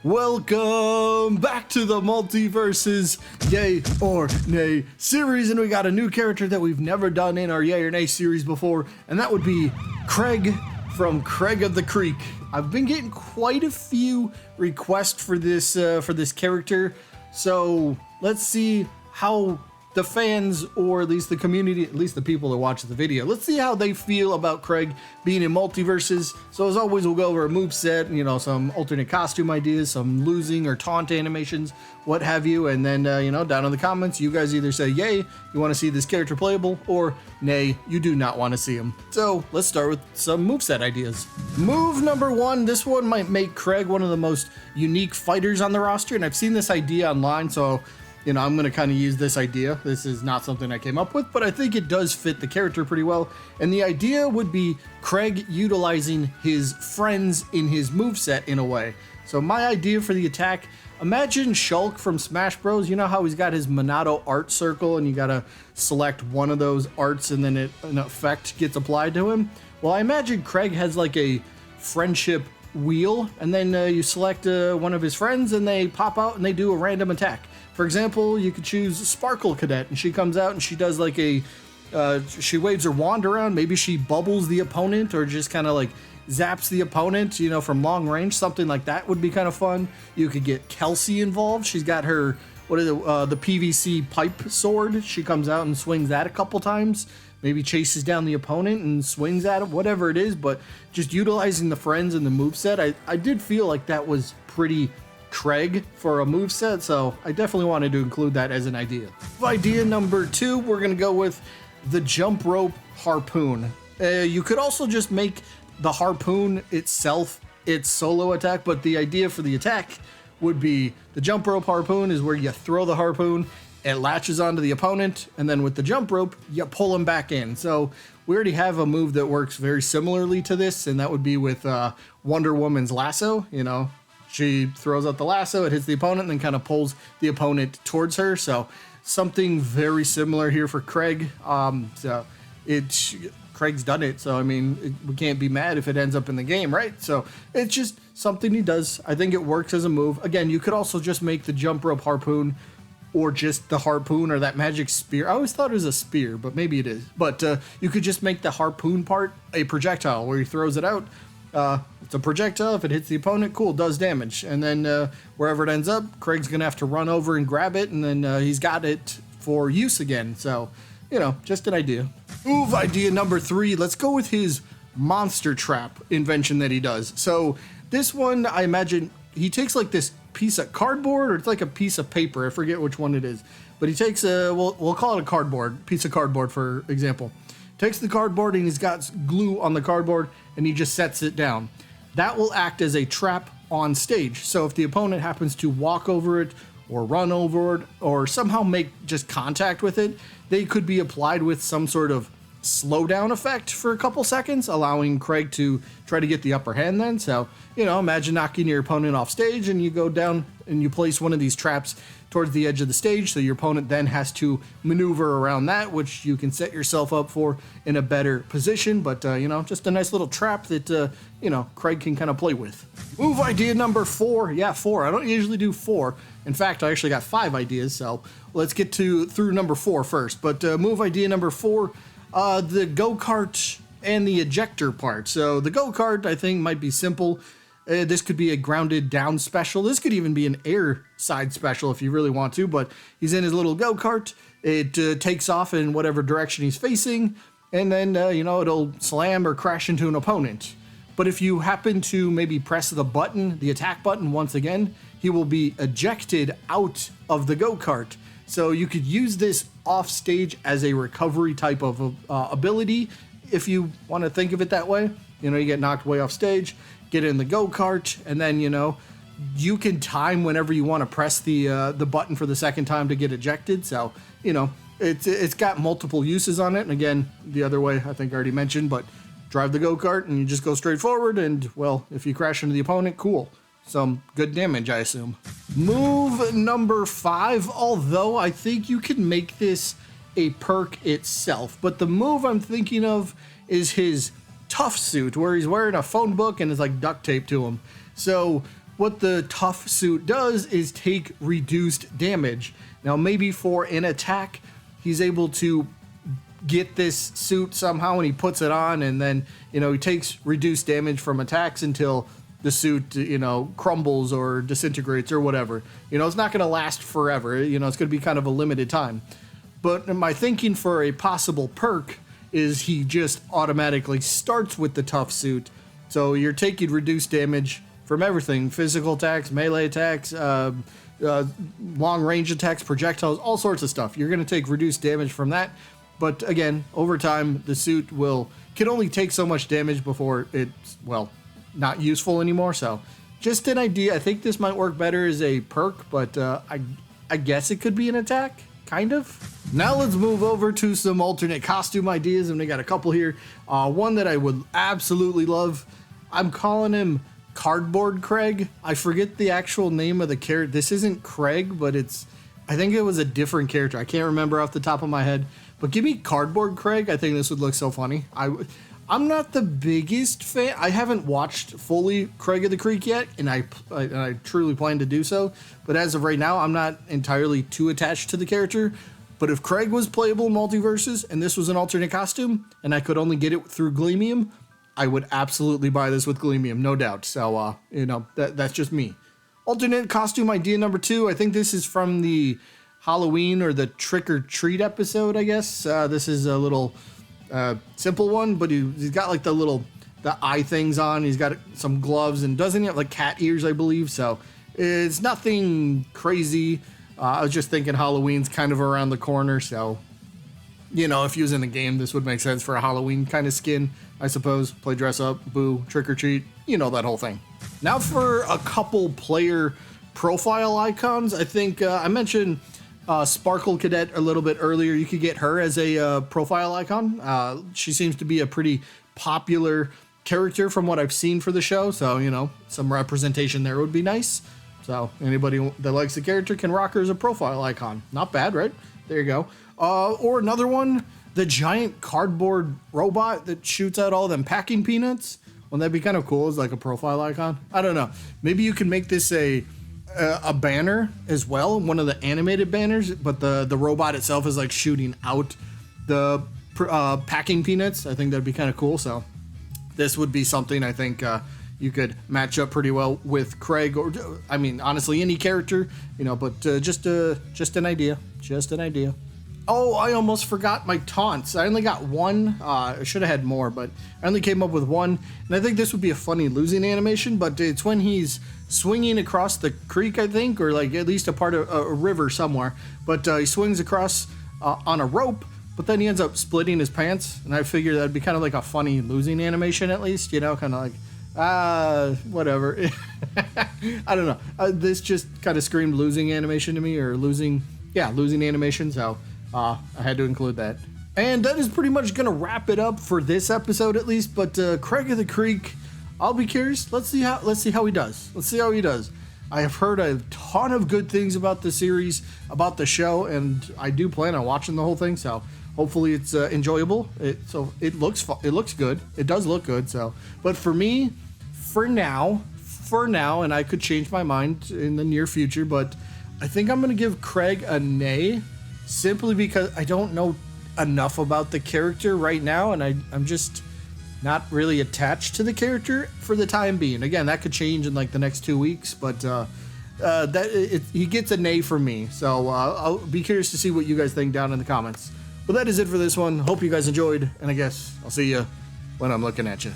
Welcome back to the Multiversus Yay or Nay series, and we got a new character that we've never done in our Yay or Nay series before, and that would be Craig from Craig of the Creek. I've been getting quite a few requests for this character, so let's see how the fans, or at least the community, at least the people that watch the video, let's see how they feel about Craig being in Multiverses. So as always, we'll go over a moveset, you know, some alternate costume ideas, some losing or taunt animations, what have you, and then, down in the comments, you guys either say, yay, you want to see this character playable, or nay, you do not want to see him. So let's start with some moveset ideas. Move number one, this one might make Craig one of the most unique fighters on the roster, and I've seen this idea online, so I'm going to kind of use this idea. This is not something I came up with, but I think it does fit the character pretty well. And the idea would be Craig utilizing his friends in his moveset in a way. So my idea for the attack, imagine Shulk from Smash Bros. You know how he's got his Minato art circle and you got to select one of those arts and then an effect gets applied to him? Well, I imagine Craig has like a friendship wheel, and then you select one of his friends and they pop out and they do a random attack. For example, you could choose Sparkle Cadet, and she comes out and she does like she waves her wand around. Maybe she bubbles the opponent or just kind of like zaps the opponent, from long range. Something like that would be kind of fun. You could get Kelsey involved. She's got her, the PVC pipe sword. She comes out and swings that a couple times. Maybe chases down the opponent and swings at him, whatever it is. But just utilizing the friends in the moveset, I did feel like that was pretty Craig for a moveset, so I definitely wanted to include that as an idea. Idea number two, we're going to go with the jump rope harpoon. You could also just make the harpoon itself its solo attack, but the idea for the attack would be the jump rope harpoon is where you throw the harpoon, it latches onto the opponent, and then with the jump rope, you pull him back in. So we already have a move that works very similarly to this, and that would be with Wonder Woman's lasso. She throws out the lasso, it hits the opponent, and then kind of pulls the opponent towards her. So something very similar here for Craig. Craig's done it, so we can't be mad if it ends up in the game, right? So it's just something he does. I think it works as a move. Again, you could also just make the jump rope harpoon, or just the harpoon, or that magic spear. I always thought it was a spear, but maybe it is. But you could just make the harpoon part a projectile where he throws it out. It's a projectile. If it hits the opponent, cool, does damage. And then wherever it ends up, Craig's going to have to run over and grab it, and then he's got it for use again. So, just an idea. Move idea number three. Let's go with his monster trap invention that he does. So this one, I imagine he takes like this piece of cardboard, or it's like a piece of paper. I forget which one it is. But he takes we'll call it a piece of cardboard for example. Takes the cardboard and he's got glue on the cardboard and he just sets it down. That will act as a trap on stage. So if the opponent happens to walk over it or run over it or somehow make just contact with it, they could be applied with some sort of slowdown effect for a couple seconds, allowing Craig to try to get the upper hand then. So, imagine knocking your opponent off stage and you go down and you place one of these traps towards the edge of the stage, so your opponent then has to maneuver around that, which you can set yourself up for in a better position. But, just a nice little trap that, Craig can kind of play with. Move idea number four. Yeah, 4. I don't usually do 4. In fact, I actually got 5 ideas, so let's get through number 4 first. But move idea number 4, the go-kart and the ejector part. So the go-kart, I think, might be simple. This could be a grounded down special. This could even be an air side special if you really want to, but he's in his little go-kart. It takes off in whatever direction he's facing, and then, it'll slam or crash into an opponent. But if you happen to maybe press the attack button once again, he will be ejected out of the go-kart. So you could use this off stage as a recovery type of ability, if you want to think of it that way. You get knocked way off stage, get in the go-kart, and then, you can time whenever you want to press the button for the second time to get ejected. So, it's got multiple uses on it. And again, the other way, I think I already mentioned, but drive the go-kart and you just go straight forward. And, well, if you crash into the opponent, cool. Some good damage, I assume. Move number 5, although I think you can make this a perk itself. But the move I'm thinking of is his tough suit, where he's wearing a phone book and is like duct taped to him. So what the tough suit does is take reduced damage. Now, maybe for an attack, he's able to get this suit somehow and he puts it on, and then, you know, he takes reduced damage from attacks until the suit, you know, crumbles or disintegrates or whatever. You know, it's not going to last forever. You know, it's going to be kind of a limited time. But my thinking for a possible perk is he just automatically starts with the tough suit. So you're taking reduced damage from everything: physical attacks, melee attacks, long range attacks, projectiles, all sorts of stuff. You're going to take reduced damage from that. But again, over time, the suit can only take so much damage before it's, well, not useful anymore. So just an idea. I think this might work better as a perk, but I guess it could be an attack, kind of. Now let's move over to some alternate costume ideas, and we got a couple here. One that I would absolutely love, I'm calling him Cardboard Craig. I forget the actual name of the character. This isn't Craig, but I think it was a different character. I can't remember off the top of my head, but give me Cardboard Craig. I think this would look so funny. I'm not the biggest fan. I haven't watched fully Craig of the Creek yet, and I truly plan to do so. But as of right now, I'm not entirely too attached to the character. But if Craig was playable in Multiversus and this was an alternate costume and I could only get it through Gleamium, I would absolutely buy this with Gleamium, no doubt. So, you know, that's just me. Alternate costume idea number 2. I think this is from the Halloween or the Trick or Treat episode, I guess. This is a little simple one, but he's got like the eye things on. He's got some gloves, and doesn't he have like cat ears, I believe? So it's nothing crazy. I was just thinking Halloween's kind of around the corner, so, you know, if he was in the game, this would make sense for a Halloween kind of skin, I suppose. Play dress up, boo, trick or treat, you know, that whole thing. Now for a couple player profile icons. I think I mentioned Sparkle Cadet a little bit earlier. You could get her as a profile icon. She seems to be a pretty popular character from what I've seen for the show, so, you know, some representation there would be nice. So anybody that likes the character can rock her as a profile icon. Not bad, right? There you go. Or another one, the giant cardboard robot that shoots out all them packing peanuts. Wouldn't that be kind of cool as like a profile icon? I don't know. Maybe you can make this a banner as well, one of the animated banners, but the robot itself is like shooting out the packing peanuts. I think that'd be kind of cool. So this would be something I think you could match up pretty well with Craig, or I mean, honestly, any character, you know. But just an idea, Oh, I almost forgot my taunts. I only got one. I should have had more, but I only came up with one. And I think this would be a funny losing animation, but it's when he's swinging across the creek, I think, or like at least a part of a river somewhere. But he swings across on a rope, but then he ends up splitting his pants. And I figured that'd be kind of like a funny losing animation, at least, you know, kind of like, whatever. I don't know. This just kind of screamed losing animation to me, or losing animation. So I had to include that. And that is pretty much going to wrap it up for this episode, at least. But Craig of the Creek, I'll be curious. Let's see how he does. I have heard a ton of good things about the series, about the show, and I do plan on watching the whole thing. So hopefully it's enjoyable. It looks good. It does look good. So, but for me, for now, and I could change my mind in the near future, but I think I'm going to give Craig a nay, simply because I don't know enough about the character right now, and I'm just not really attached to the character for the time being. Again, that could change in like the next 2 weeks, but he gets a nay from me. So I'll be curious to see what you guys think down in the comments. But that is it for this one. Hope you guys enjoyed, and I guess I'll see you when I'm looking at you.